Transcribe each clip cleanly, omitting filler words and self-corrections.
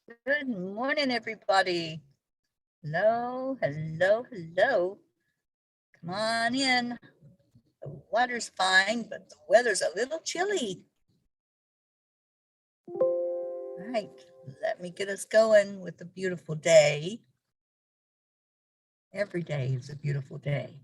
Good morning, everybody. Hello, hello, hello. Come on in. The water's fine, but the weather's a little chilly. All right, let me get us going with a beautiful day. Every day is a beautiful day.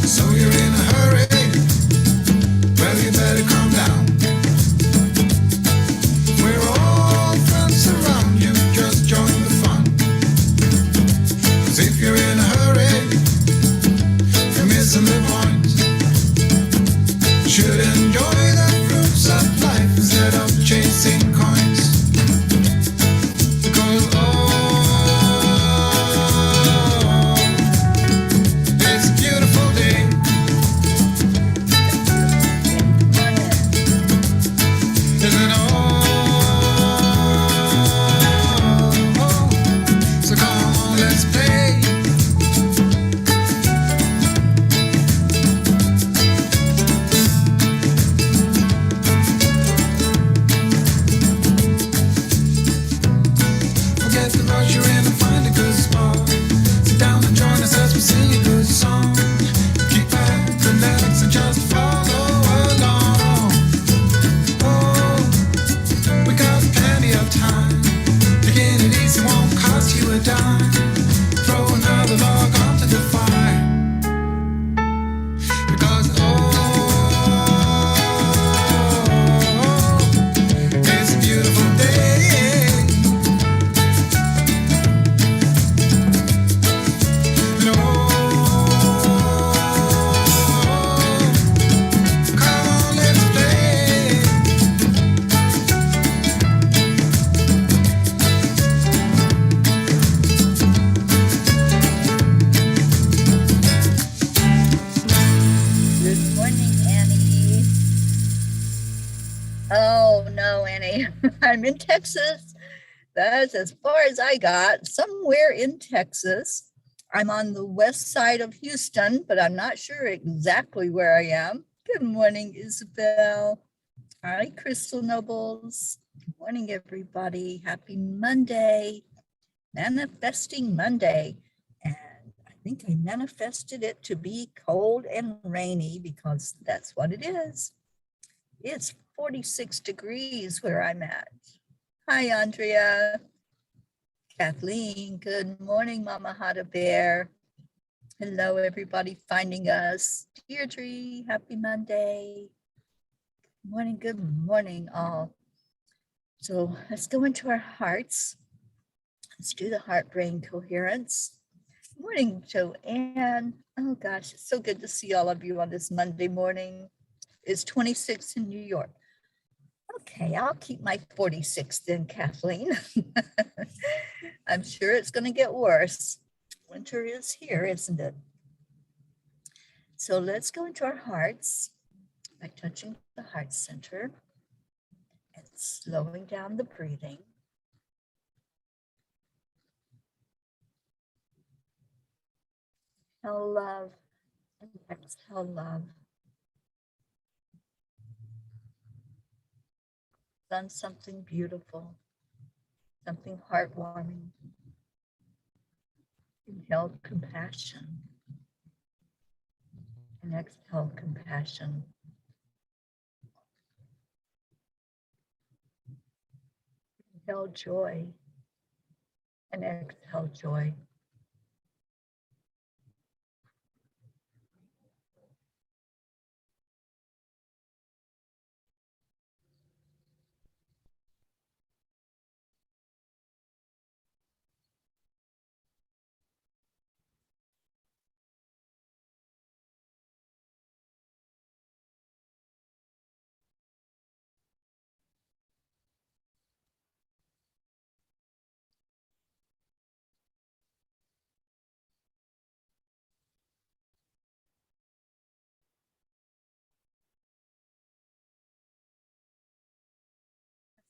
So you're in a hurry? Well, you better calm down. We're all friends around you, just join the fun. 'Cause if you're in a hurry, you're missing the point. Should enjoy the fruits of life instead of chasing coins. Because it's a beautiful day. Isn't it so come on, let's play. Forget the rush, you're in and find a good spot. Sit down and join us as we sing a good song. Keep back, relax, and just follow along. Oh, we got plenty of time. Taking it easy won't cost you a dime. Throw another log onto the fire. Because it's a beautiful day. And come on, let's play. Good morning, Annie. Oh, no, Annie. I'm in Texas. That's as far as I got, somewhere in Texas. I'm on the west side of Houston, but I'm not sure exactly where I am. Good morning, Isabel. Hi, Crystal Nobles. Good morning, everybody. Happy Monday. Manifesting Monday. And I think I manifested it to be cold and rainy because that's what it is. It's 46 degrees where I'm at. Hi, Andrea. Kathleen, good morning, Mama Hada Bear. Hello, everybody finding us. Deirdre, happy Monday. Good morning, all. So let's go into our hearts. Let's do the heart-brain coherence. Good morning, Joanne. Oh gosh, it's so good to see all of you on this Monday morning. It's 26 in New York. Okay, I'll keep my 46 then, Kathleen. I'm sure it's going to get worse. Winter is here, isn't it? So let's go into our hearts by touching the heart center and slowing down the breathing. Exhale love and exhale love. Done something beautiful, something heartwarming. Inhale compassion and exhale compassion. Inhale joy and exhale joy.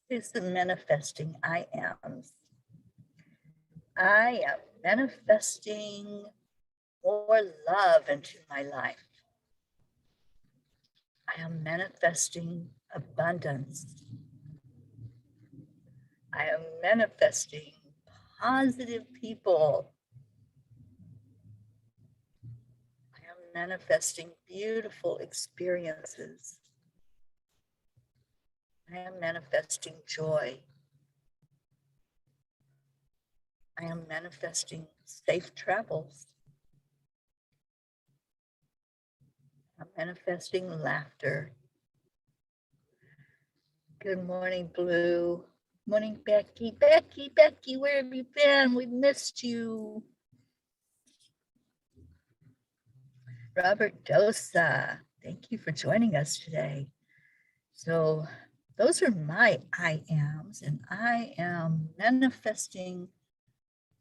Is the manifesting I am. I am manifesting more love into my life. I am manifesting abundance. I am manifesting positive people. I am manifesting beautiful experiences. I am manifesting joy. I am manifesting safe travels. I'm manifesting laughter. Good morning, Blue. Morning, Becky. Becky, where have you been? We've missed you. Robert Dosa, thank you for joining us today. So those are my I ams, and I am manifesting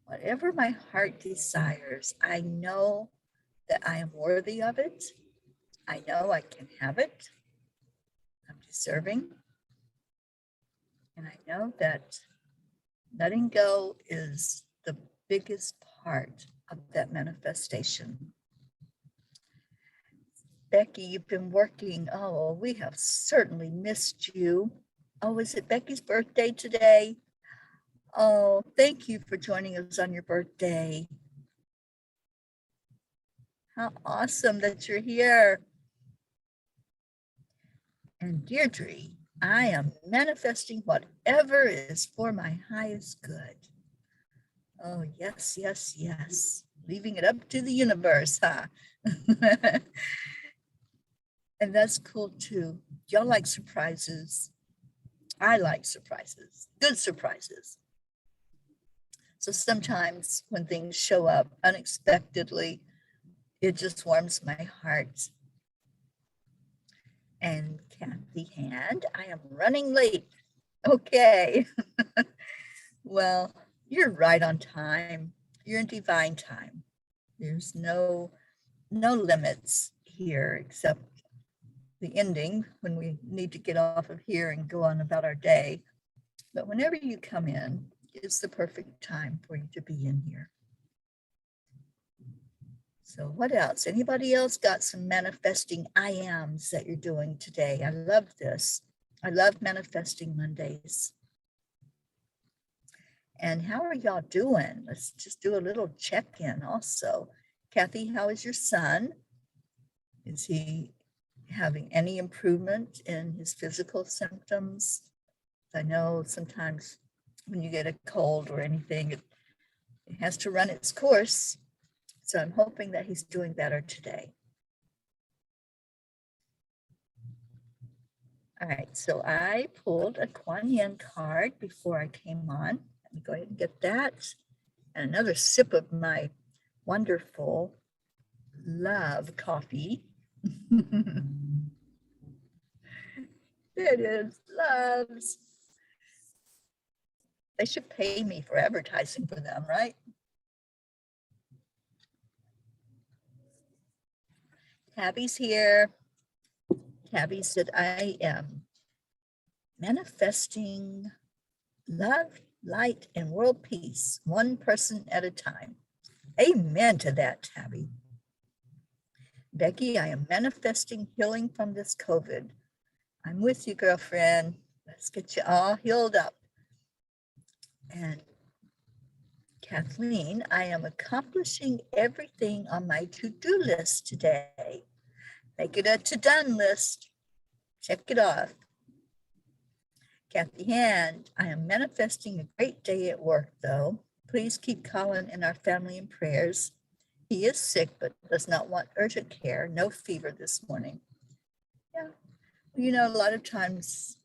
whatever my heart desires. I know that I am worthy of it. I know I can have it. I'm deserving. And I know that letting go is the biggest part of that manifestation. Becky, you've been working. Oh, we have certainly missed you. Oh, is it Becky's birthday today? Oh, thank you for joining us on your birthday. How awesome that you're here. And Deirdre, I am manifesting whatever is for my highest good. Oh, yes, yes, yes. Leaving it up to the universe, huh? And that's cool too. Y'all like surprises. I like surprises, good surprises. So sometimes when things show up unexpectedly, it just warms my heart. And Kathy Hand, I am running late. Okay. Well, you're right on time. You're in divine time. There's no limits here except the ending when we need to get off of here and go on about our day. But whenever you come in, it's the perfect time for you to be in here. So what else? Anybody else got some manifesting I ams that you're doing today? I love this. I love manifesting Mondays. And how are y'all doing? Let's just do a little check-in also. Kathy, how is your son? Is he having any improvement in his physical symptoms? I know sometimes when you get a cold or anything, it has to run its course. So I'm hoping that he's doing better today. All right, so I pulled a Kuan Yin card before I came on. Let me go ahead and get that. And another sip of my wonderful love coffee. There it is, loves. They should pay me for advertising for them, right? Tabby's here. Tabby said, I am manifesting love, light, and world peace, one person at a time. Amen to that, Tabby. Becky, I am manifesting healing from this COVID. I'm with you, girlfriend. Let's get you all healed up. And Kathleen, I am accomplishing everything on my to-do list today. Make it a to-done list. Check it off. Kathy Hand, I am manifesting a great day at work, though. Please keep Colin and our family in prayers. He is sick, but does not want urgent care. No fever this morning. Yeah, you know, a lot of times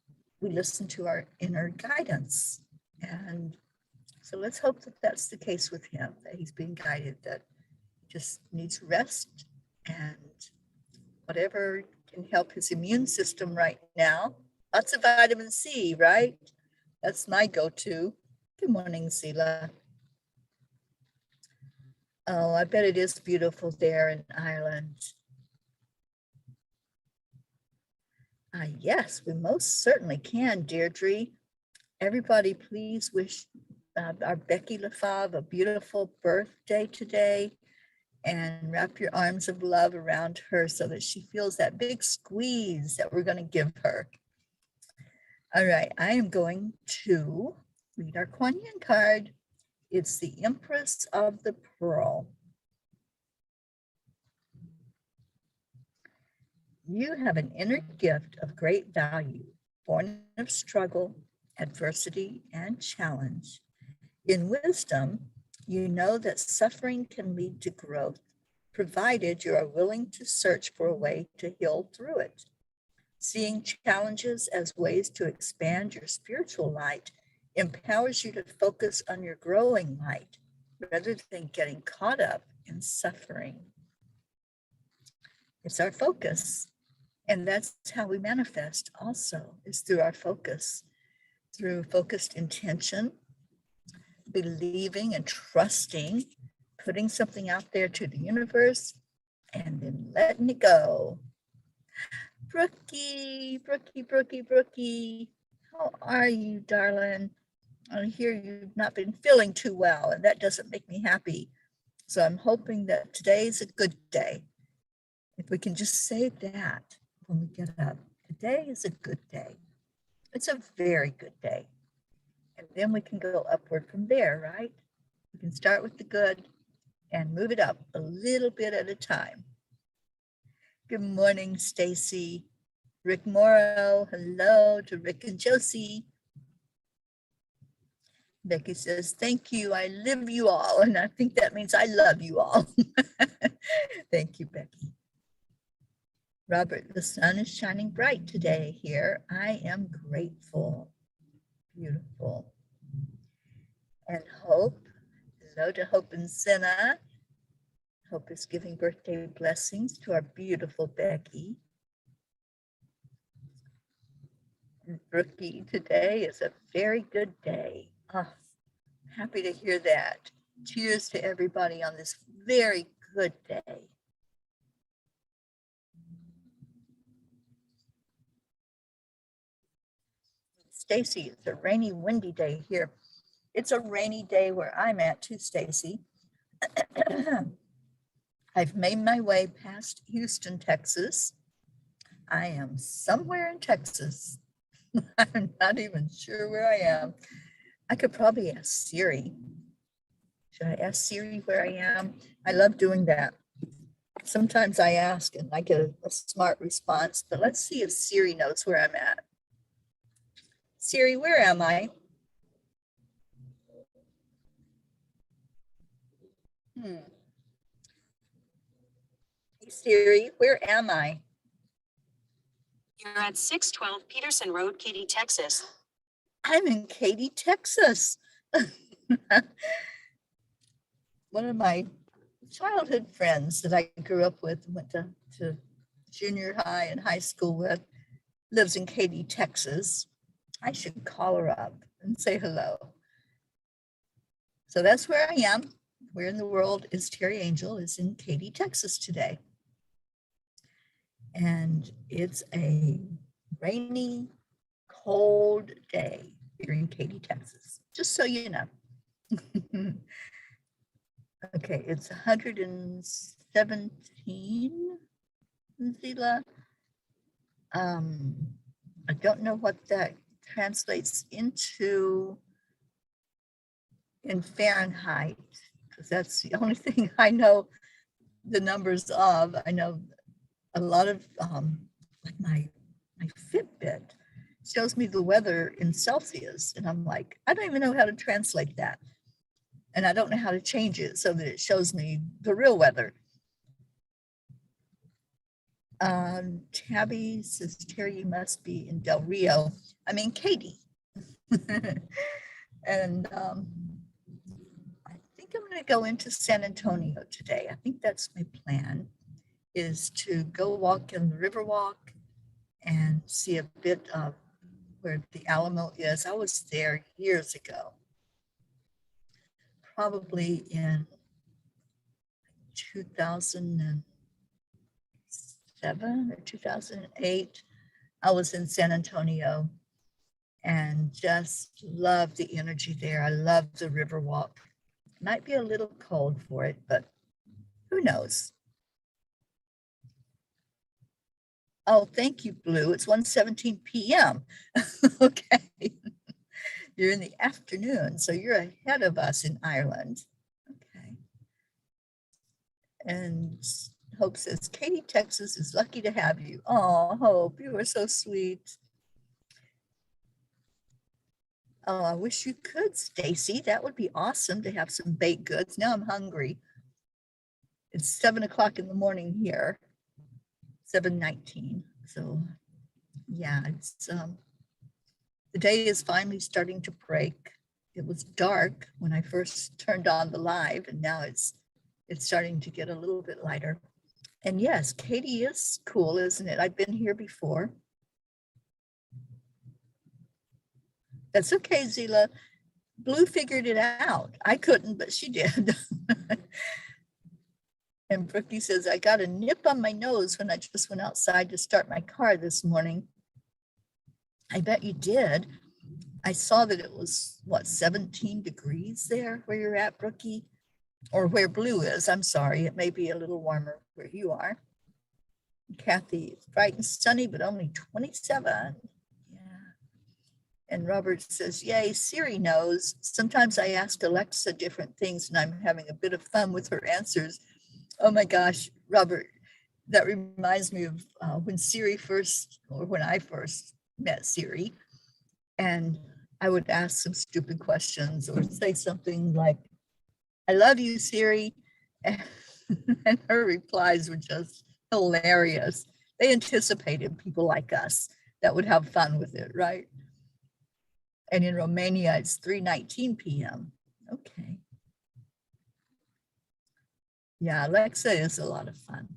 we listen to our inner guidance. And so let's hope that that's the case with him, that he's being guided, that he just needs rest and whatever can help his immune system right now. Lots of vitamin C, right? That's my go-to. Good morning, Sela. Oh, I bet it is beautiful there in Ireland. Yes, we most certainly can, Deirdre. Everybody, please wish our Becky LaFave a beautiful birthday today, and wrap your arms of love around her so that she feels that big squeeze that we're going to give her. All right, I am going to read our Kuan Yin card. It's the Empress of the Pearl. You have an inner gift of great value, born of struggle, adversity, and challenge. In wisdom, you know that suffering can lead to growth, provided you are willing to search for a way to heal through it. Seeing challenges as ways to expand your spiritual light empowers you to focus on your growing light rather than getting caught up in suffering. It's our focus. And that's how we manifest also, is through our focus, through focused intention, believing and trusting, putting something out there to the universe, and then letting it go. Brookie, Brookie, Brookie, Brookie, how are you, darling? I hear you've not been feeling too well, and that doesn't make me happy. So I'm hoping that today's a good day. If we can just say that when we get up, today is a good day. It's a very good day. And then we can go upward from there, right? We can start with the good and move it up a little bit at a time. Good morning, Stacy. Rick Morrow, hello to Rick and Josie. Becky says, thank you, I live you all. And I think that means I love you all. Thank you, Becky. Robert, the sun is shining bright today here. I am grateful. Beautiful. And Hope, hello to Hope and Senna. Hope is giving birthday blessings to our beautiful Becky. And Brookie, today is a very good day. Oh, happy to hear that. Cheers to everybody on this very good day. Stacy, it's a rainy, windy day here. It's a rainy day where I'm at too, Stacy. I've made my way past Houston, Texas. I am somewhere in Texas. I'm not even sure where I am. I could probably ask Siri. Should I ask Siri where I am? I love doing that. Sometimes I ask and I get a smart response, but let's see if Siri knows where I'm at. Siri, where am I? Hey Siri, where am I? You're at 612 Peterson Road, Katy, Texas. I'm in Katy, Texas. One of my childhood friends that I grew up with, went to junior high and high school with, lives in Katy, Texas. I should call her up and say hello. So that's where I am. Where in the world is Teri Angel? Is in Katy, Texas today. And it's a rainy, cold day here in Katy, Texas, just so you know. Okay, it's 117, Zila. I don't know what that translates into in Fahrenheit, because that's the only thing I know the numbers of. I know a lot of like my Fitbit shows me the weather in Celsius, and I'm like, I don't even know how to translate that, and I don't know how to change it so that it shows me the real weather. Tabby says, Teri, you must be in Del Rio. I mean, Katy. And I think I'm going to go into San Antonio today. I think that's my plan, is to go walk in the Riverwalk and see a bit of where the Alamo is. I was there years ago, probably in 2007 or 2008. I was in San Antonio, and just love the energy there. I love the river walk. Might be a little cold for it, but who knows? Oh, thank you, Blue. It's 1:17 p.m. Okay. You're in the afternoon, so you're ahead of us in Ireland. Okay. And Hope says, Katy, Texas is lucky to have you. Oh, Hope, you are so sweet. Oh, I wish you could, Stacy. That would be awesome to have some baked goods. Now I'm hungry. It's 7 o'clock in the morning here, 7:19. So yeah, it's the day is finally starting to break. It was dark when I first turned on the live, and now it's starting to get a little bit lighter. And yes, Katy is cool, isn't it? I've been here before. That's okay, Zila. Blue figured it out. I couldn't, but she did. And Brookie says, I got a nip on my nose when I just went outside to start my car this morning. I bet you did. I saw that it was, what, 17 degrees there where you're at, Brookie? Or where Blue is. I'm sorry. It may be a little warmer where you are. Kathy, it's bright and sunny, but only 27. Yeah. And Robert says, yay, Siri knows. Sometimes I ask Alexa different things and I'm having a bit of fun with her answers. Oh my gosh, Robert, that reminds me of when Siri first, or when I first met Siri, and I would ask some stupid questions or say something like, I love you, Siri. And her replies were just hilarious. They anticipated people like us that would have fun with it, right? And in Romania, it's 3:19 p.m. Okay. Yeah, Alexa is a lot of fun.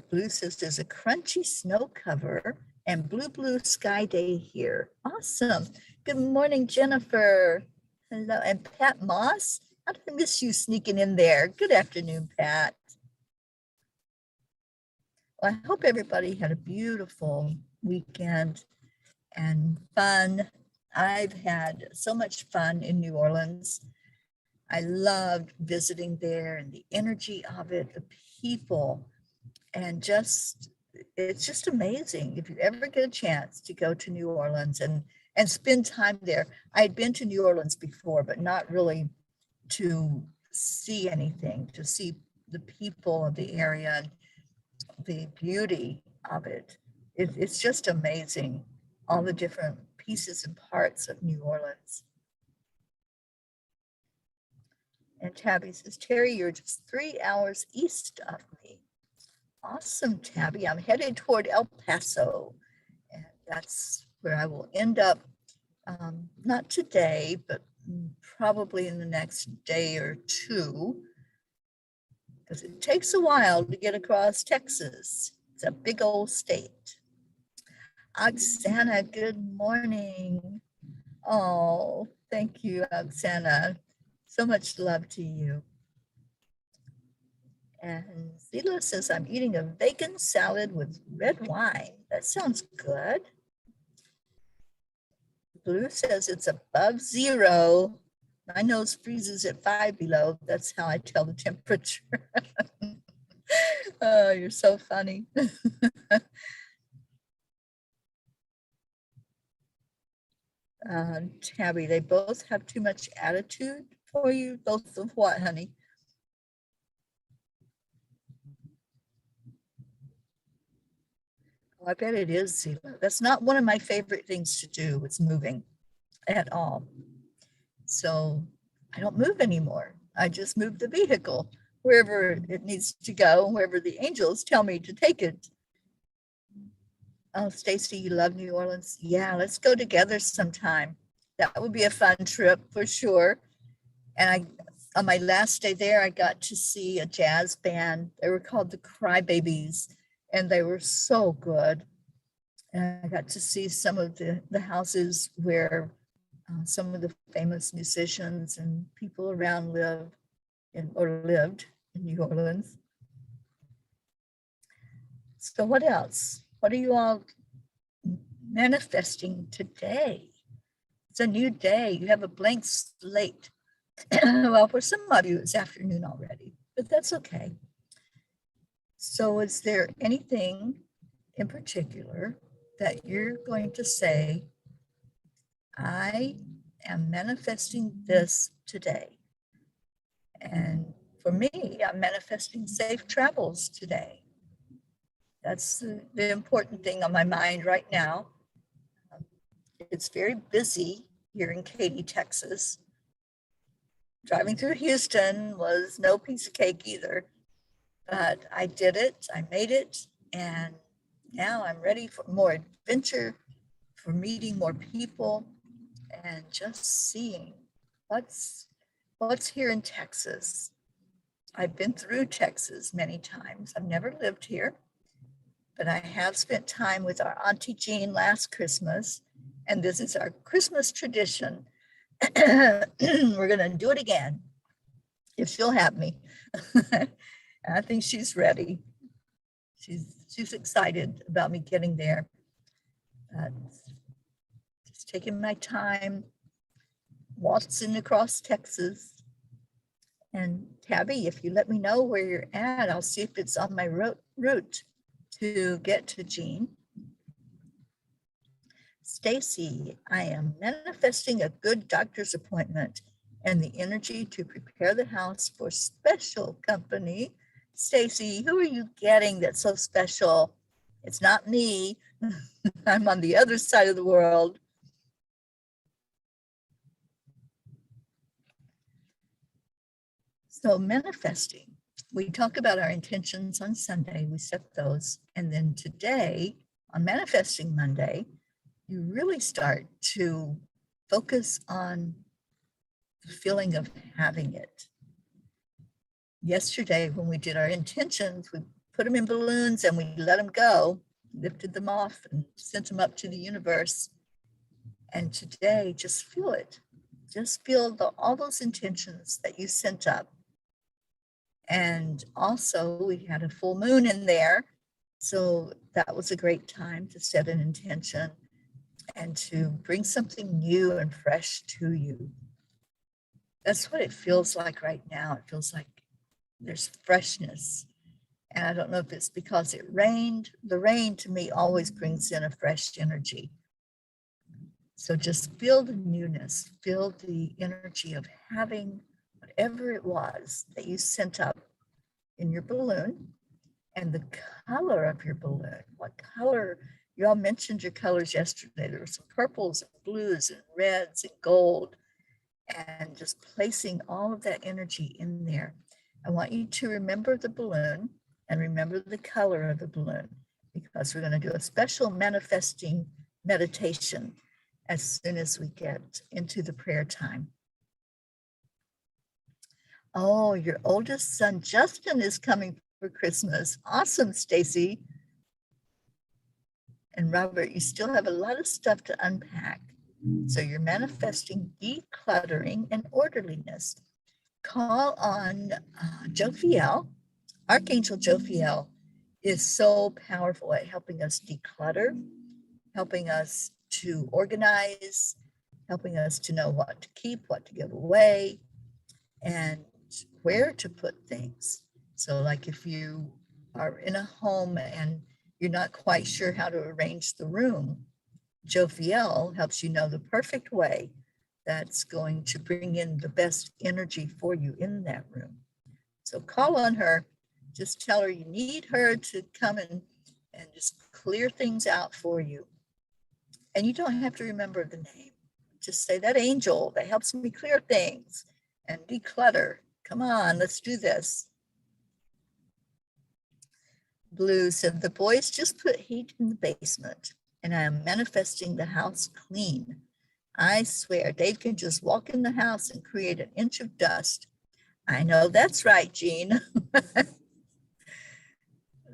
Blue says there's a crunchy snow cover and blue sky day here. Awesome. Good morning, Jennifer. Hello. And Pat Moss. How did I miss you sneaking in there? Good afternoon, Pat. Well, I hope everybody had a beautiful weekend and fun. I've had so much fun in New Orleans. I loved visiting there and the energy of it, the people, and it's just amazing. If you ever get a chance to go to New Orleans and spend time there. I had been to New Orleans before, but not really to see anything, to see the people of the area, the beauty of it. It's just amazing, all the different pieces and parts of New Orleans. And Tabby says, Teri, you're just 3 hours east of me. Awesome, Tabby. I'm headed toward El Paso. And that's where I will end up, not today, but probably in the next day or two, because it takes a while to get across Texas. It's a big old state. Oksana, good morning. Oh, thank you, Oksana. So much love to you. And Zila says, I'm eating a vegan salad with red wine. That sounds good. Blue says it's above 0. My nose freezes at 5 below. That's how I tell the temperature. Oh, you're so funny. Tabby, they both have too much attitude for you. Both of what, honey? Oh, I bet it is, Zila. That's not one of my favorite things to do. It's moving at all. So I don't move anymore. I just move the vehicle wherever it needs to go, wherever the angels tell me to take it. Oh, Stacy, you love New Orleans? Yeah, let's go together sometime. That would be a fun trip for sure. And on my last day there, I got to see a jazz band. They were called the Crybabies, and they were so good. And I got to see some of the houses where some of the famous musicians and people around lived in New Orleans. So what else? What are you all manifesting today. It's a new day. You have a blank slate. Well, for some of you, it's afternoon already, but that's okay. So is there anything in particular that you're going to say, I am manifesting this today? And for me, I'm manifesting safe travels today. That's the important thing on my mind right now. It's very busy here in Katy, Texas. Driving through Houston was no piece of cake either, but I did it, I made it, and now I'm ready for more adventure, for meeting more people, and just seeing what's here in Texas. I've been through Texas many times. I've never lived here, but I have spent time with our Auntie Jean last Christmas, and this is our Christmas tradition. We're going to do it again if she'll have me. I think she's ready. She's excited about me getting there. Just taking my time, waltzing across Texas. And Tabby, if you let me know where you're at, I'll see if it's on my route to get to Jean. Stacy, I am manifesting a good doctor's appointment and the energy to prepare the house for special company. Stacy, who are you getting that's so special? It's not me. I'm on the other side of the world. So manifesting, we talk about our intentions on Sunday, we set those. And then today, on Manifesting Monday, you really start to focus on the feeling of having it. Yesterday, when we did our intentions, we put them in balloons and we let them go, lifted them off and sent them up to the universe. And today, just feel it. Just feel all those intentions that you sent up. And also, we had a full moon in there. So that was a great time to set an intention and to bring something new and fresh to you. That's what it feels like right now. It feels like there's freshness. And I don't know if it's because it rained. The rain to me always brings in a fresh energy. So just feel the newness, feel the energy of having whatever it was that you sent up in your balloon, and the color of your balloon. What color? You all mentioned your colors yesterday. There were some purples and blues and reds and gold, and just placing all of that energy in there. I want you to remember the balloon and remember the color of the balloon, because we're going to do a special manifesting meditation as soon as we get into the prayer time. Oh, your oldest son, Justin, is coming for Christmas. Awesome, Stacy. And Robert, you still have a lot of stuff to unpack. So you're manifesting decluttering and orderliness. Call on Jophiel. Archangel Jophiel is so powerful at helping us declutter, helping us to organize, helping us to know what to keep, what to give away, and where to put things. So like if you are in a home and you're not quite sure how to arrange the room, Jophiel helps you know the perfect way that's going to bring in the best energy for you in that room. So call on her, just tell her you need her to come and just clear things out for you. And you don't have to remember the name. Just say that angel that helps me clear things and declutter. Come on, let's do this. Blue said, the boys just put heat in the basement and I am manifesting the house clean. I swear Dave can just walk in the house and create an inch of dust. I know that's right, Jean.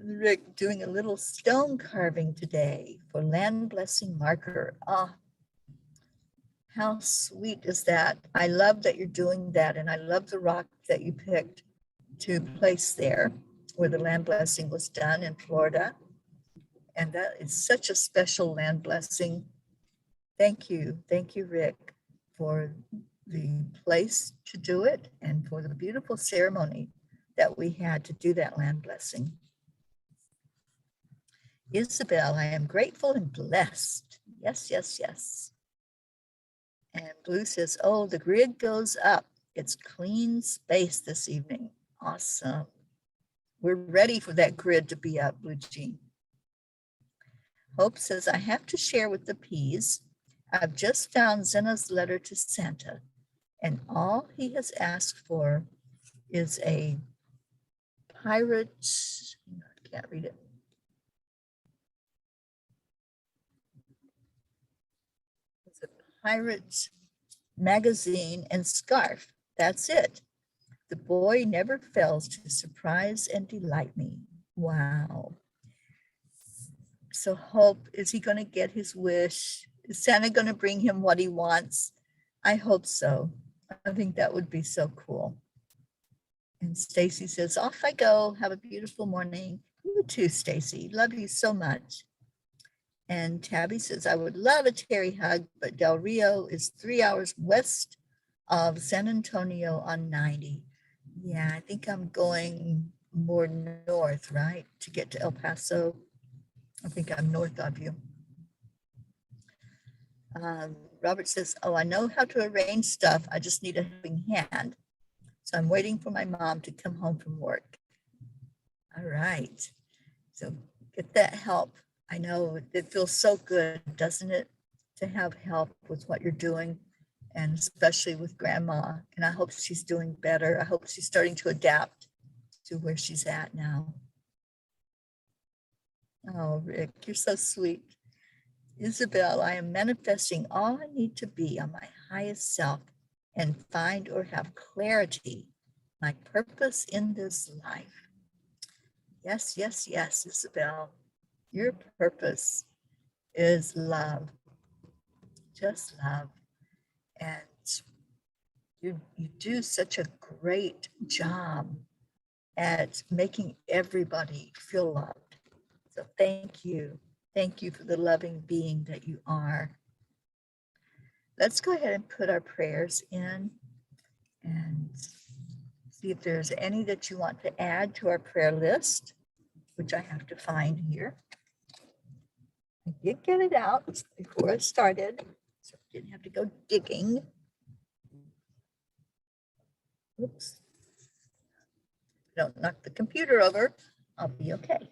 Rick doing a little stone carving today for land blessing marker. Oh, how sweet is that? I love that you're doing that. And I love the rock that you picked to place there where the land blessing was done in Florida. And that is such a special land blessing. Thank you. Thank you, Rick, for the place to do it and for the beautiful ceremony that we had to do that land blessing. Isabel, I am grateful and blessed. Yes, yes, yes. And Blue says, oh, the grid goes up. It's clean space this evening. Awesome. We're ready for that grid to be up, Blue Jean. Hope says, I have to share with the peas. I've just found Zena's letter to Santa, and all he has asked for is a pirate, I can't read it. It's a pirate magazine and scarf. That's it. The boy never fails to surprise and delight me. Wow. So Hope, is he going to get his wish? Is Santa going to bring him what he wants? I hope so. I think that would be so cool. And Stacy says, off I go. Have a beautiful morning. You too, Stacy. Love you so much. And Tabby says, I would love a Teri hug, but Del Rio is 3 hours west of San Antonio on 90. Yeah, I think I'm going more north, right? To get to El Paso. I think I'm north of you. Robert says, oh, I know how to arrange stuff. I just need a helping hand. So I'm waiting for my mom to come home from work. All right. So get that help. I know it feels so good, doesn't it? To have help with what you're doing, and especially with grandma. And I hope she's doing better. I hope she's starting to adapt to where she's at now. Oh, Rick, you're so sweet. Isabel, I am manifesting all I need to be on my highest self and find or have clarity, my purpose in this life. Yes, yes, yes, Isabel. Your purpose is love, just love. And you do such a great job at making everybody feel loved. So thank you. Thank you for the loving being that you are. Let's go ahead and put our prayers in and see if there's any that you want to add to our prayer list, which I have to find here. I did get it out before I started, so I didn't have to go digging. Oops. Don't knock the computer over. I'll be okay.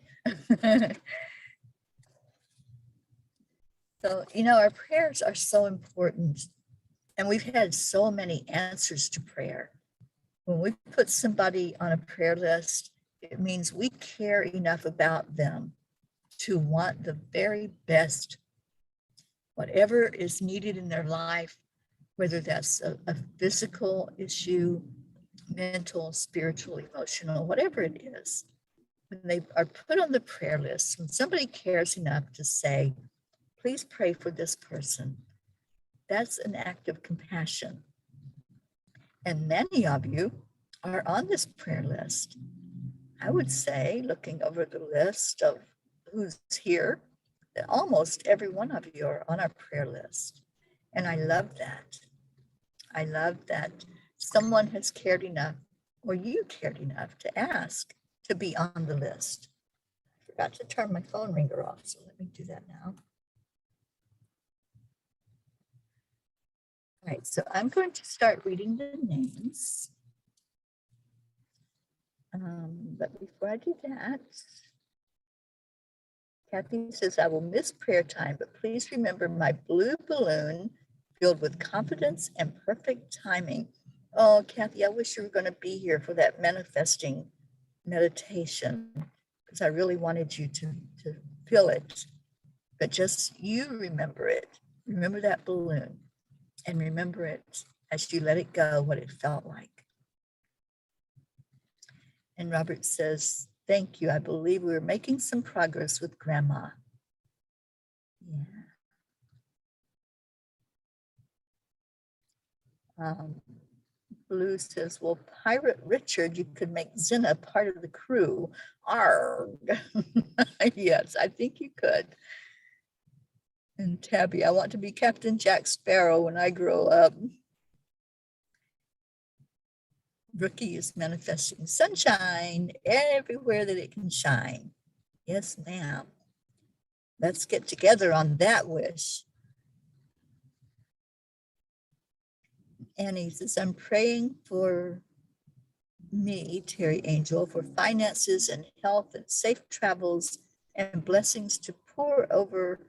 So, our prayers are so important, and we've had so many answers to prayer. When we put somebody on a prayer list, it means we care enough about them to want the very best, whatever is needed in their life, whether that's a physical issue, mental, spiritual, emotional, whatever it is. When they are put on the prayer list, when somebody cares enough to say, please pray for this person, that's an act of compassion. And many of you are on this prayer list. I would say, looking over the list of who's here, that almost every one of you are on our prayer list. And I love that. I love that someone has cared enough, or you cared enough to ask to be on the list. I forgot to turn my phone ringer off, so let me do that now. All right, so I'm going to start reading the names. But before I do that, Kathy says, I will miss prayer time, but please remember my blue balloon filled with confidence and perfect timing. Oh, Kathy, I wish you were going to be here for that manifesting meditation, because I really wanted you to feel it. But just you remember it. Remember that balloon, and remember it as you let it go, what it felt like. And Robert says, thank you. I believe we're making some progress with Grandma. Yeah. Blue says, well, Pirate Richard, you could make Zena part of the crew. Arg. Yes, I think you could. And Tabby, I want to be Captain Jack Sparrow when I grow up. Rookie is manifesting sunshine everywhere that it can shine. Yes, ma'am. Let's get together on that wish. Annie says, I'm praying for me, Teri Angel, for finances and health and safe travels and blessings to pour over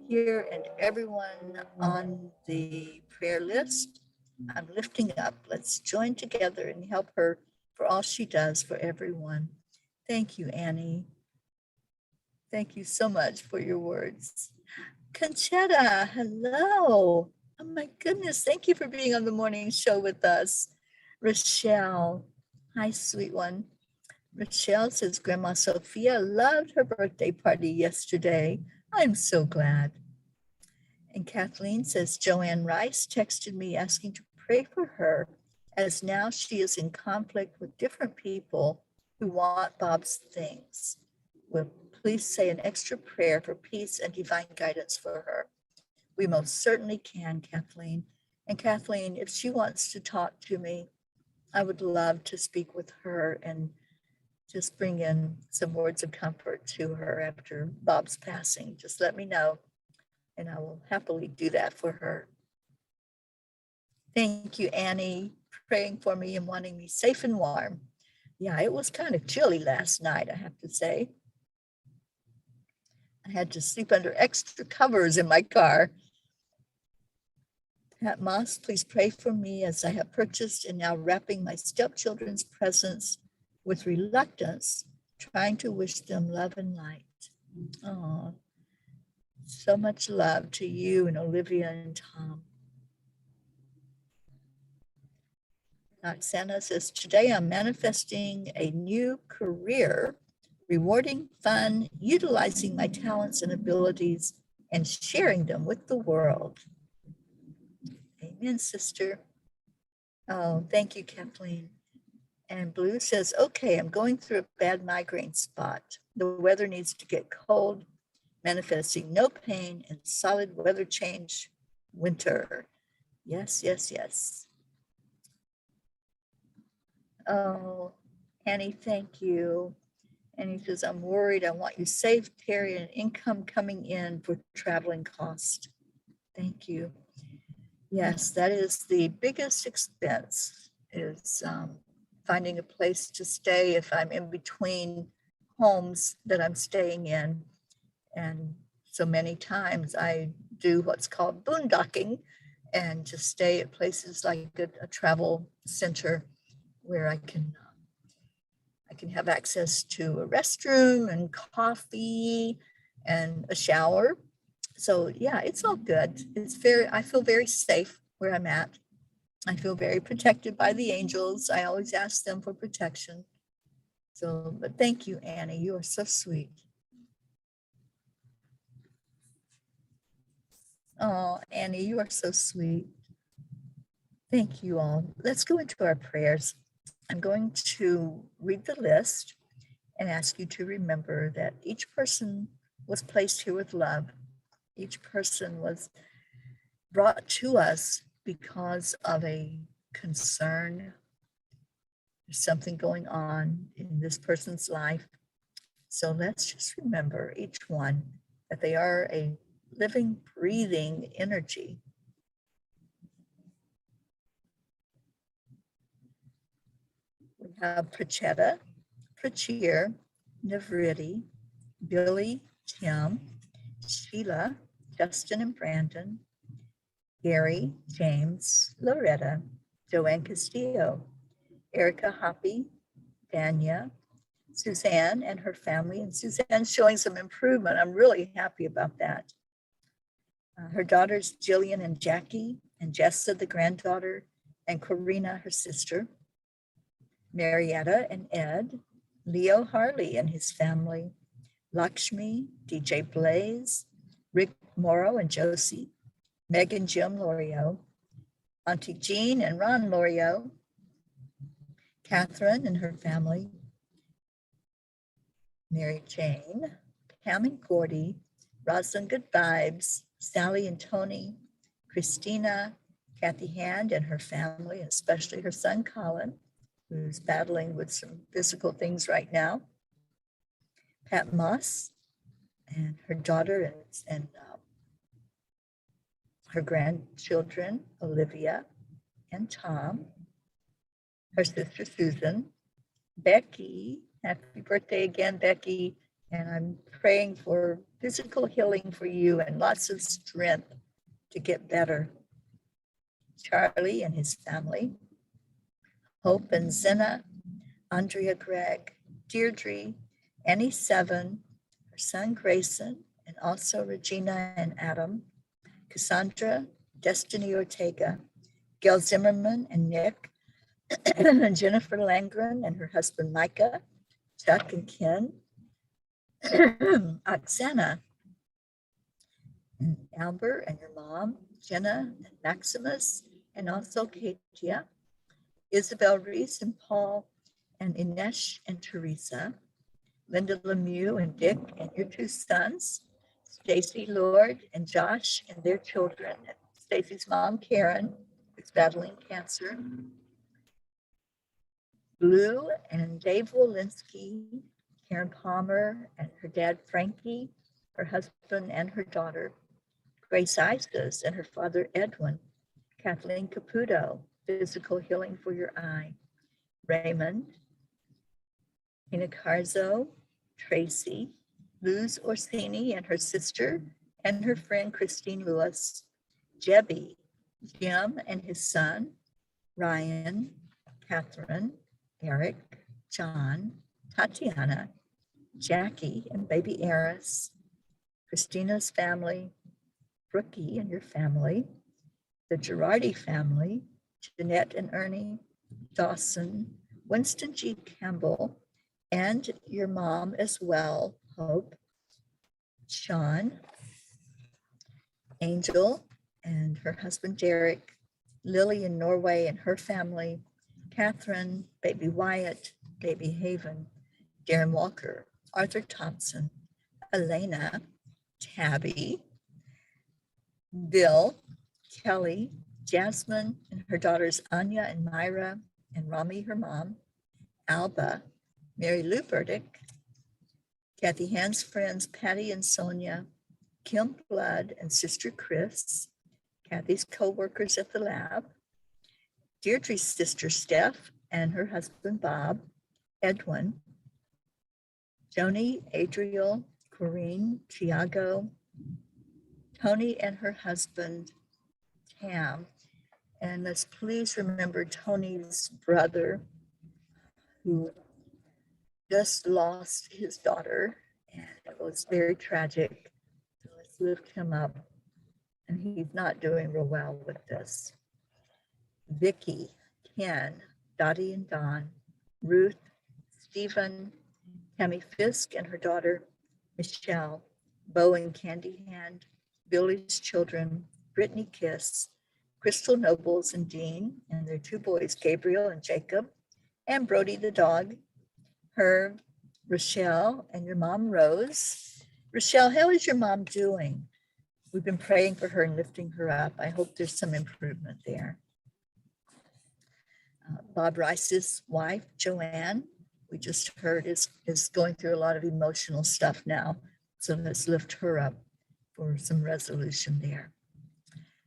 here and everyone on the prayer list. I'm lifting up. Let's join together and help her for all she does for everyone. Thank you, Annie. Thank you so much for your words. Conchetta, hello. Oh my goodness, thank you for being on the morning show with us. Rochelle, hi, sweet one. Rochelle says, Grandma Sophia loved her birthday party yesterday. I'm so glad. And Kathleen says, Joanne Rice texted me asking to pray for her as now she is in conflict with different people who want Bob's things. Will please say an extra prayer for peace and divine guidance for her. We most certainly can, Kathleen. And Kathleen, if she wants to talk to me, I would love to speak with her and just bring in some words of comfort to her after Bob's passing. Just let me know, and I will happily do that for her. Thank you, Annie, praying for me and wanting me safe and warm. Yeah, it was kind of chilly last night, I have to say. I had to sleep under extra covers in my car. Pat Moss, please pray for me as I have purchased and now wrapping my stepchildren's presents with reluctance, trying to wish them love and light. Oh, so much love to you and Olivia and Tom. Oksana says, today I'm manifesting a new career, rewarding, fun, utilizing my talents and abilities and sharing them with the world. Amen, sister. Oh, thank you, Kathleen. And Blue says, okay, I'm going through a bad migraine spot. The weather needs to get cold, manifesting no pain and solid weather change winter. Yes, yes, yes. Oh, Annie, thank you. Annie says, I'm worried. I want you safe, Teri, and income coming in for traveling cost. Thank you. Yes, that is the biggest expense, is finding a place to stay if I'm in between homes that I'm staying in. And so many times I do what's called boondocking and just stay at places like a travel center where I can have access to a restroom and coffee and a shower. So yeah, it's all good. I feel very safe where I'm at. I feel very protected by the angels. I always ask them for protection. So, but thank you, Annie. You are so sweet. Oh, Annie, you are so sweet. Thank you all. Let's go into our prayers. I'm going to read the list and ask you to remember that each person was placed here with love. Each person was brought to us because of a concern. There's something going on in this person's life. So let's just remember each one that they are a living, breathing energy. We have Prachetta, Prachir, Navriti, Billy, Tim, Sheila, Justin and Brandon, Gary, James, Loretta, Joanne Castillo, Erica Hoppy, Dania, Suzanne and her family, and Suzanne's showing some improvement. I'm really happy about that. Her daughters, Jillian and Jackie, and Jessa, the granddaughter, and Corina, her sister, Marietta and Ed, Leo Harley and his family, Lakshmi, DJ Blaze, Rick Morrow and Josie, Meg and Jim Lorio, Auntie Jean and Ron Lorio, Catherine and her family, Mary Jane, Pam and Gordy, Rosalind Good Vibes, Sally and Tony, Christina, Kathy Hand and her family, especially her son Colin, who's battling with some physical things right now, Pat Moss and her daughter and her grandchildren, Olivia and Tom, her sister Susan, Becky, happy birthday again, Becky. And I'm praying for physical healing for you and lots of strength to get better. Charlie and his family, Hope and Zena, Andrea Gregg, Deirdre, Annie Seven, her son Grayson, and also Regina and Adam, Cassandra, Destiny Ortega, Gail Zimmerman and Nick, Jennifer Langren and her husband Micah, Chuck and Ken, Oksana, and Albert and your mom, Jenna and Maximus, and also Katia, Isabel Reese and Paul, and Inesh and Teresa, Linda Lemieux and Dick and your two sons, Stacy Lord and Josh and their children, and Stacy's mom, Karen, who's battling cancer, Blue and Dave Walensky, Karen Palmer and her dad, Frankie, her husband and her daughter, Grace Isas and her father, Edwin, Kathleen Caputo, physical healing for your eye, Raymond, Ina Carzo, Tracy, Luz Orsini and her sister and her friend, Christine Lewis, Jebby, Jim and his son, Ryan, Catherine, Eric, John, Tatiana, Jackie and baby Eris, Christina's family, Brookie and your family, the Girardi family, Jeanette and Ernie, Dawson, Winston G. Campbell, and your mom as well, Hope, Sean, Angel and her husband Derek, Lily in Norway and her family, Catherine, baby Wyatt, baby Haven, Darren Walker, Arthur Thompson, Elena, Tabby, Bill, Kelly, Jasmine and her daughters Anya and Myra, and Rami, her mom, Alba, Mary Lou Burdick, Kathy Hand's friends Patty and Sonia, Kim Blood and sister Chris, Kathy's co-workers at the lab, Deirdre's sister Steph and her husband Bob, Edwin, Joni, Adriel, Corinne, Tiago, Tony and her husband Tam. And let's please remember Tony's brother who just lost his daughter, and it was very tragic. So let's lift him up, and he's not doing real well with this. Vicky, Ken, Dottie and Don, Ruth, Stephen, Tammy Fisk and her daughter, Michelle, Bo and Candy Hand, Billy's children, Brittany Kiss, Crystal Nobles and Dean, and their two boys, Gabriel and Jacob, and Brody the dog, Herb, Rochelle, and your mom, Rose. Rochelle, how is your mom doing? We've been praying for her and lifting her up. I hope there's some improvement there. Bob Rice's wife, Joanne, we just heard is going through a lot of emotional stuff now. So let's lift her up for some resolution there.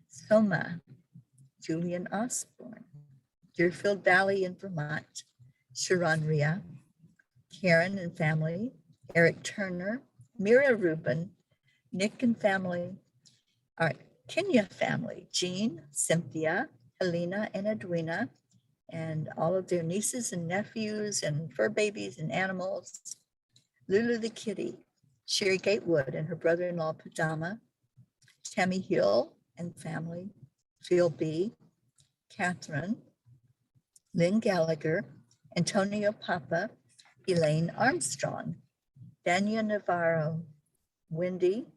Soma, Julian Osborne, Deerfield Valley in Vermont, Sharon Ria, Karen and family, Eric Turner, Mira Rubin, Nick and family, our Kenya family, Jean, Cynthia, Helena and Edwina, and all of their nieces and nephews and fur babies and animals, Lulu the kitty, Sherry Gatewood and her brother-in-law Padama, Tammy Hill and family, Phil B, Catherine, Lynn Gallagher, Antonio Papa, Elaine Armstrong, Dania Navarro, Wendy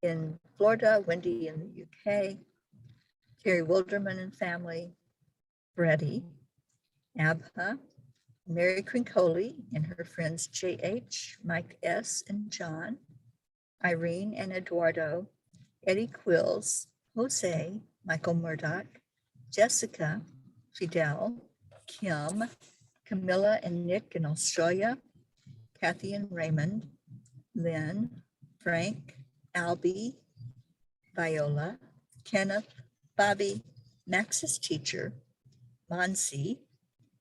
in Florida, Wendy in the UK, Terry Wilderman and family, Freddie, Abha, Mary Crincoli and her friends J.H., Mike S., and John, Irene and Eduardo, Eddie Quills, Jose, Michael Murdoch, Jessica, Fidel, Kim, Camilla and Nick in Australia, Kathy and Raymond, Lynn, Frank, Albie, Viola, Kenneth, Bobby, Max's teacher, Monsi,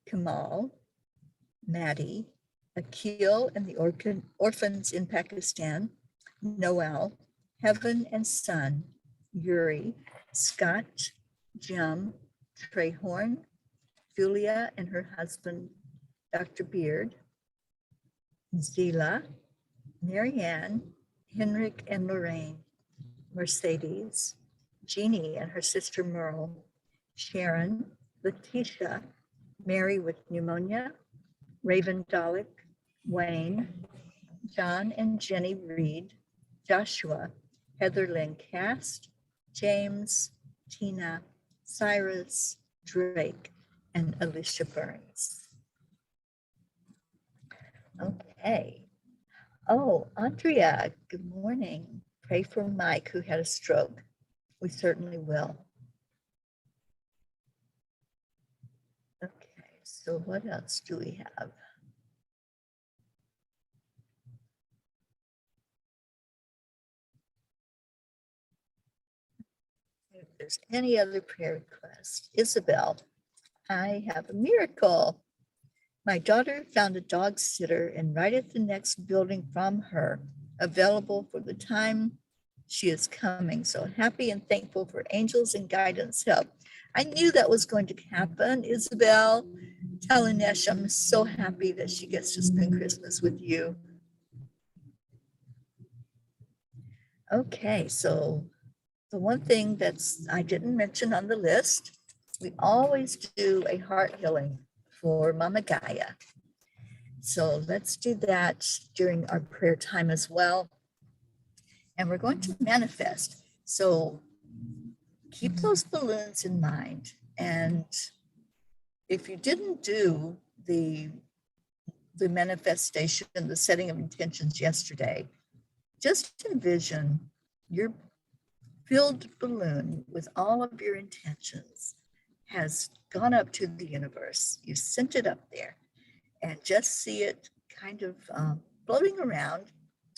Kamal, Maddie, Akil and the orphans in Pakistan, Noel, Heaven and Son, Yuri, Scott, Jim, Trey Horn, Julia and her husband, Dr. Beard, Zila, Marianne, Henrik and Lorraine, Mercedes, Jeannie and her sister Merle, Sharon, Letitia, Mary with pneumonia, Raven Dalek, Wayne, John and Jenny Reed, Joshua, Heather Lynn Cast, James, Tina, Cyrus, Drake, and Alicia Burns. Okay. Oh, Andrea, good morning. Pray for Mike who had a stroke. We certainly will. Okay, so what else do we have? If there's any other prayer request, Isabel, I have a miracle. My daughter found a dog sitter and right at the next building from her, available for the time she is coming. So happy and thankful for angels and guidance help. I knew that was going to happen, Isabel. Tell Inesh I'm so happy that she gets to spend Christmas with you. Okay, so the one thing I didn't mention on the list, we always do a heart healing for Mama Gaia. So let's do that during our prayer time as well. And we're going to manifest. So keep those balloons in mind. And if you didn't do the manifestation and the setting of intentions yesterday, just envision your filled balloon with all of your intentions has gone up to the universe. You sent it up there and just see it kind of floating around.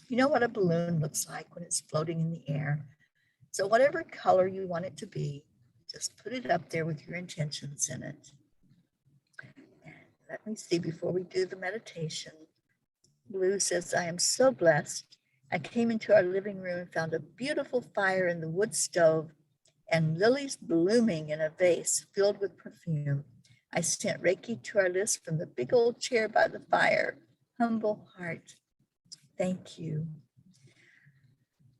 You know what a balloon looks like when it's floating in the air. So whatever color you want it to be, just put it up there with your intentions in it. And let me see before we do the meditation. Blue says, I am so blessed. I came into our living room and found a beautiful fire in the wood stove and lilies blooming in a vase filled with perfume. I sent Reiki to our list from the big old chair by the fire. Humble heart. Thank you.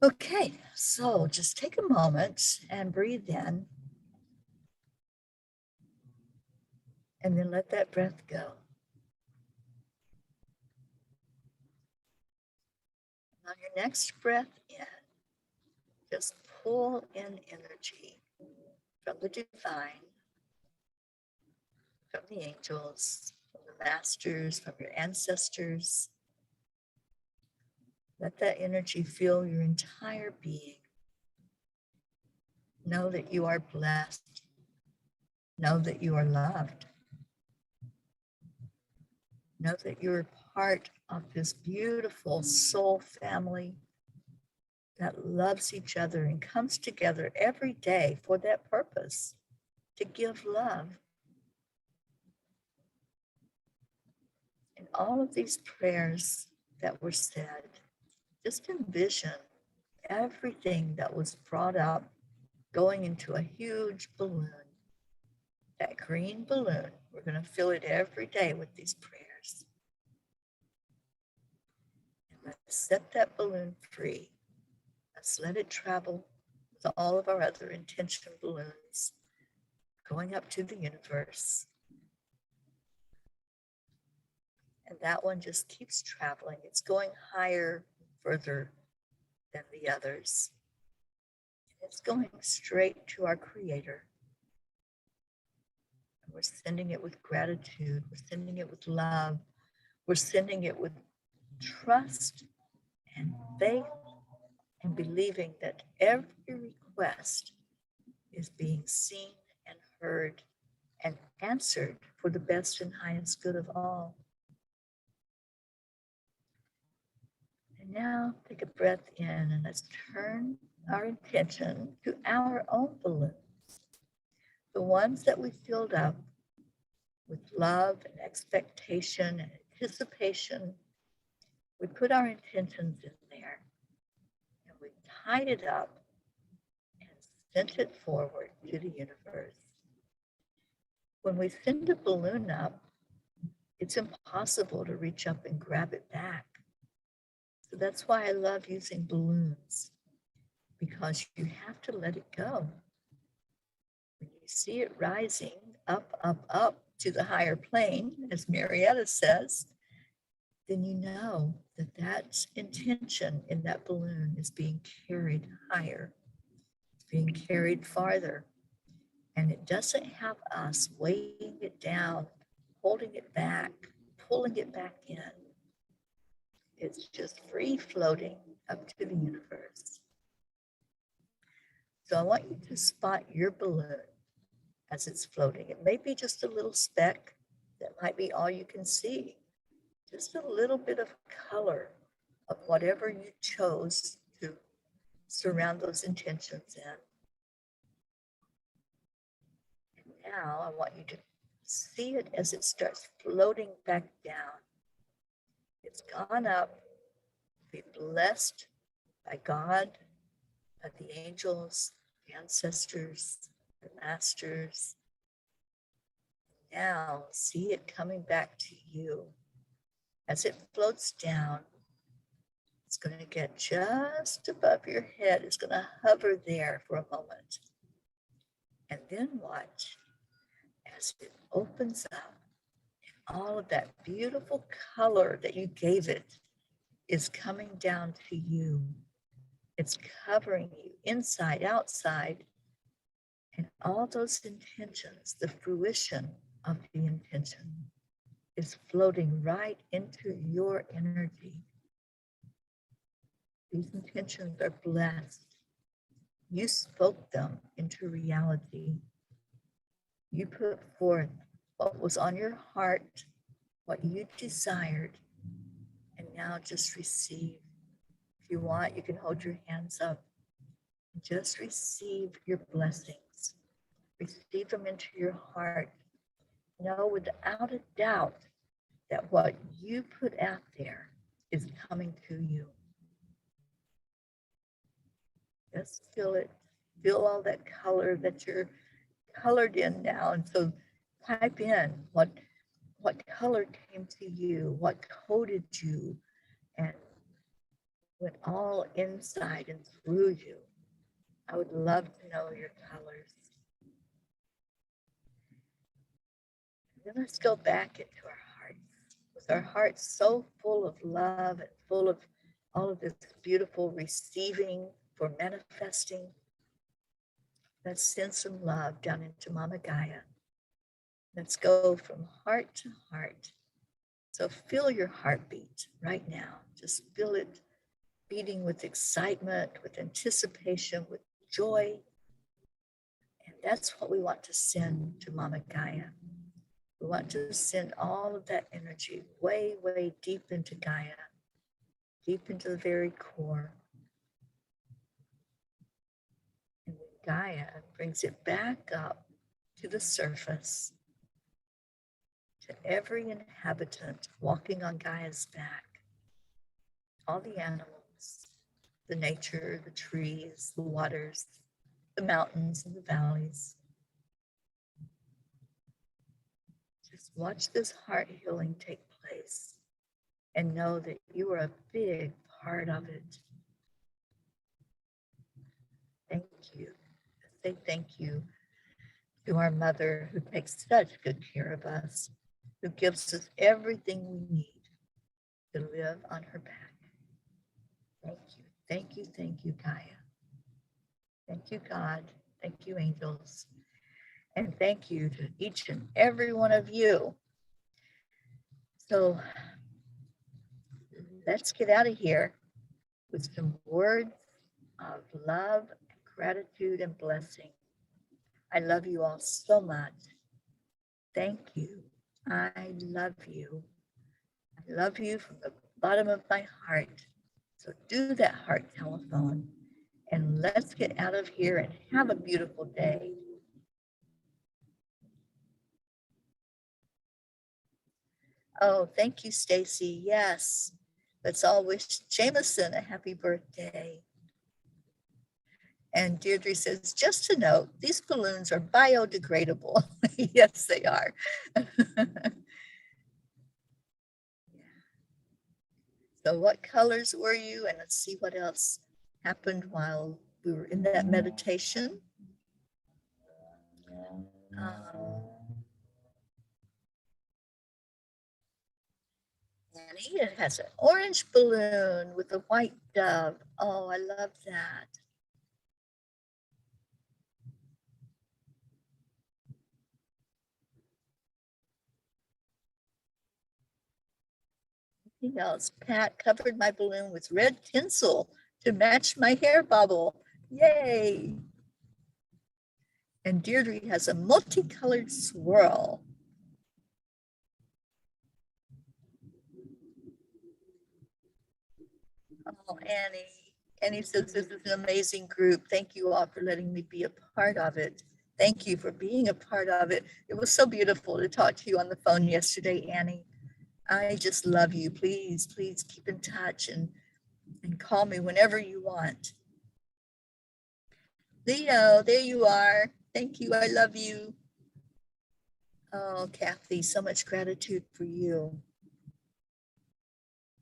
Okay, so just take a moment and breathe in. And then let that breath go. On your next breath in, just pull in energy from the divine, from the angels, from the masters, from your ancestors. Let that energy fill your entire being. Know that you are blessed. Know that you are loved. Know that you're part of this beautiful soul family that loves each other and comes together every day for that purpose, to give love. And all of these prayers that were said, just envision everything that was brought up going into a huge balloon. That green balloon, we're going to fill it every day with these prayers. And let's set that balloon free. Let's let it travel with all of our other intention balloons going up to the universe. And that one just keeps traveling. It's going higher, further than the others. And it's going straight to our Creator. We're sending it with gratitude. We're sending it with love. We're sending it with trust and faith and believing that every request is being seen and heard and answered for the best and highest good of all. And now take a breath in and let's turn our attention to our own balloons, the ones that we filled up with love and expectation and anticipation. We put our intentions in there and we tied it up and sent it forward to the universe. When we send a balloon up, it's impossible to reach up and grab it back. So that's why I love using balloons, because you have to let it go. When you see it rising up, up, up to the higher plane, as Marietta says, then you know that that intention in that balloon is being carried higher, it's being carried farther. And it doesn't have us weighing it down, holding it back, pulling it back in. It's just free floating up to the universe. So I want you to spot your balloon as it's floating. It may be just a little speck. That might be all you can see. Just a little bit of color of whatever you chose to surround those intentions in. Now I want you to see it as it starts floating back down. It's gone up, be blessed by God, by the angels, the ancestors, the masters. Now see it coming back to you. As it floats down, it's going to get just above your head. It's going to hover there for a moment. And then watch as it opens up, and all of that beautiful color that you gave it is coming down to you. It's covering you inside, outside, and all those intentions, the fruition of the intention is floating right into your energy. These intentions are blessed. You spoke them into reality. You put forth what was on your heart, what you desired, and now just receive. If you want, you can hold your hands up and just receive your blessings. Receive them into your heart. Know without a doubt that what you put out there is coming to you. Just feel it. Feel all that color that you're colored in now. And so type in what color came to you, what coded you, and went all inside and through you. I would love to know your colors. And then let's go back into our hearts, with our hearts so full of love and full of all of this beautiful receiving for manifesting. Let's send some love down into Mama Gaia. Let's go from heart to heart. So feel your heartbeat right now. Just feel it beating with excitement, with anticipation, with joy. And that's what we want to send to Mama Gaia. We want to send all of that energy way, way deep into Gaia, deep into the very core. And then Gaia brings it back up to the surface, to every inhabitant walking on Gaia's back, all the animals, the nature, the trees, the waters, the mountains and the valleys. Just watch this heart healing take place and know that you are a big part of it. Thank you. Say thank you to our mother who takes such good care of us, who gives us everything we need to live on her back. Thank you, thank you, thank you, Gaia. Thank you, God. Thank you, angels. And thank you to each and every one of you. So let's get out of here with some words of love, gratitude, and blessing. I love you all so much. Thank you. I love you. I love you from the bottom of my heart. So do that heart telephone and let's get out of here and have a beautiful day. Oh, thank you, Stacy. Yes. Let's all wish Jameson a happy birthday. And Deirdre says, just to note, these balloons are biodegradable. Yes, they are. So what colors were you? And let's see what else happened while we were in that meditation. Annie, it has an orange balloon with a white dove. Oh, I love that. Anything else? Pat covered my balloon with red tinsel to match my hair bubble. Yay. And Deirdre has a multicolored swirl. Oh, Annie. Annie says this is an amazing group. Thank you all for letting me be a part of it. Thank you for being a part of it. It was so beautiful to talk to you on the phone yesterday, Annie. I just love you. Please, please keep in touch and call me whenever you want. Leo, there you are. Thank you. I love you. Oh, Kathy, so much gratitude for you.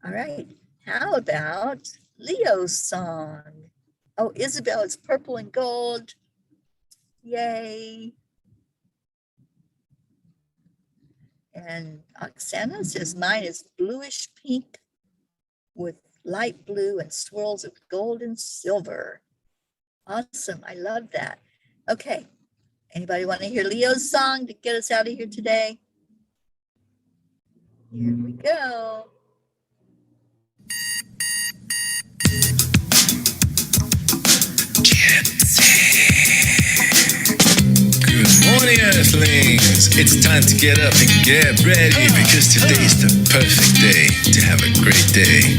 All right. How about Leo's song? Oh, Isabel, it's purple and gold. Yay. And Oksana says mine is bluish pink with light blue and swirls of gold and silver. Awesome. I love that. Okay. Anybody want to hear Leo's song to get us out of here today? Here we go. Good morning, Earthlings. It's time to get up and get ready because today's the perfect day to have a great day.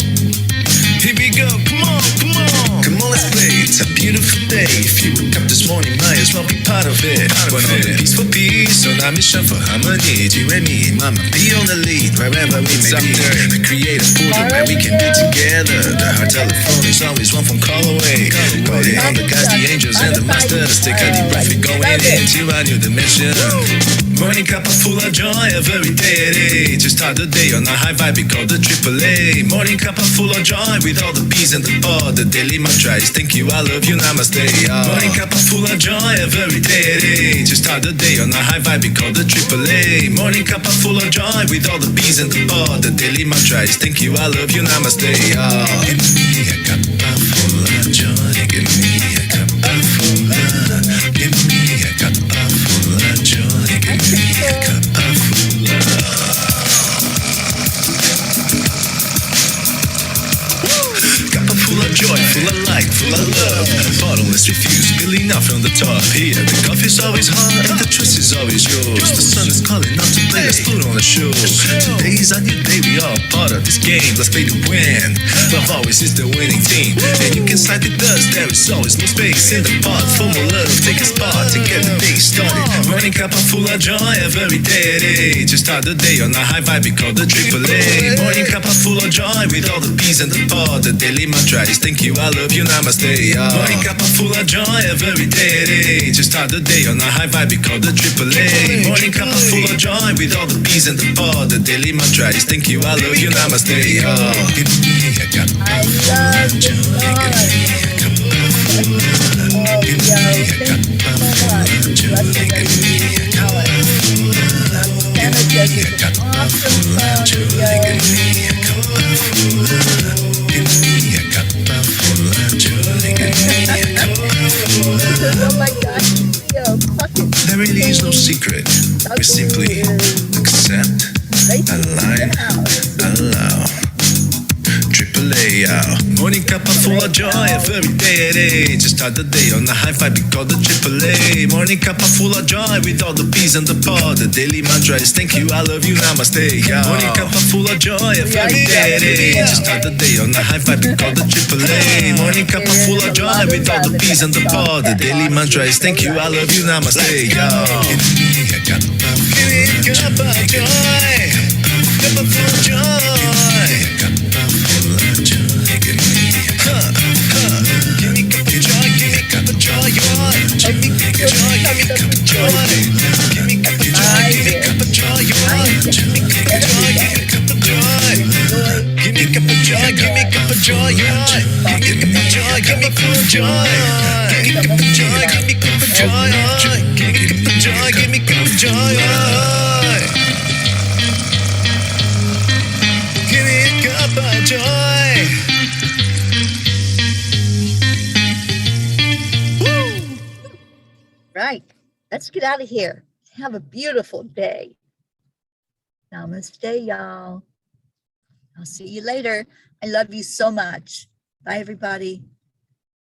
Here we go, come on, come on. Come on, let's play. It's a beautiful day. If you woke up this morning, might as well be part of it. One on the peace for peace, on our mission for harmony. You and me, mama, be on the lead wherever we may be. The creative portal where we can be together. The heart telephone is always one phone call away. Calling on the guys, the angels, and the masters. Take a deep breath, we're going into a new dimension. Morning cup of full of joy every day. To start the day on a high vibe, we call the AAA. Morning cup of full of joy with all the bees and the pod. The daily mantra is thank you, I love you, namaste. Morning cup of full of joy every day. To start the day on a high vibe, we call the AAA. Morning cup of full of joy with all the bees and the pod. The daily mantra is thank you, I love you, namaste. Give me a cup of full of joy. Give me a cup of full of. Give me a cup of full of joy. Give me a cup of full of. Full of joy, full of light, full of love. Bottomless refuse, spilling out from the top. Here, the coffee's always hot and the trust is always yours. The sun is calling out to play, let's put on a show. Today's a new day, we all part of this game. Let's play to win. Love always is the winning team. And you can side with us, there is always more space in the pot. For more love, take a spot to get the day started. Morning cup of full of joy every day. To start the day on a high vibe, we call the AAA. Morning cup of full of joy with all the bees and the pod. The daily mantra is thank you, I love you, namaste. Morning cup of full of joy every day. To start the day on a high vibe, we call the AAA. Morning cup of full of joy with all the bees and the pod. The daily mantra is thank you, I love you, namaste. Give me a cup of full of joy. Give me a cup of full of. Give me a cup of full of joy. Give me a cup of full of. Give me a cup of full of joy. Give me a cup of full of. Give me a cup of full of joy. Give me a cup of full of. Oh my gosh, Leo, fuck it. There really is no We simply accept, align, allow. AAA, morning cup of full of joy every day at 8. Just start the day on the high five, we call the AAA. Morning cup of full of joy with all the P's and the pod. The daily mantra is thank you, I love you, namaste. Morning cup of full of joy every day at 8. Just start the day on the high five, we call the AAA. Morning cup of full of joy with all the P's and the pod. The daily mantra is thank you, I love you, namaste. Give me a cup of joy, cup of full of joy. Give me a cup of joy, give me a cup of joy, give me a cup of joy, give me a cup of joy, give me a cup of joy, give me a cup of joy, give me a cup of joy, give me a cup of joy, give me a cup of joy, give me a cup of joy, give me full joy, give me a cup of joy, give me a cup of joy, give me a cup of joy, give me a cup of joy, give me a cup of joy. Right. Let's get out of here. Have a beautiful day. Namaste, y'all. I'll see you later. I love you so much. Bye, everybody.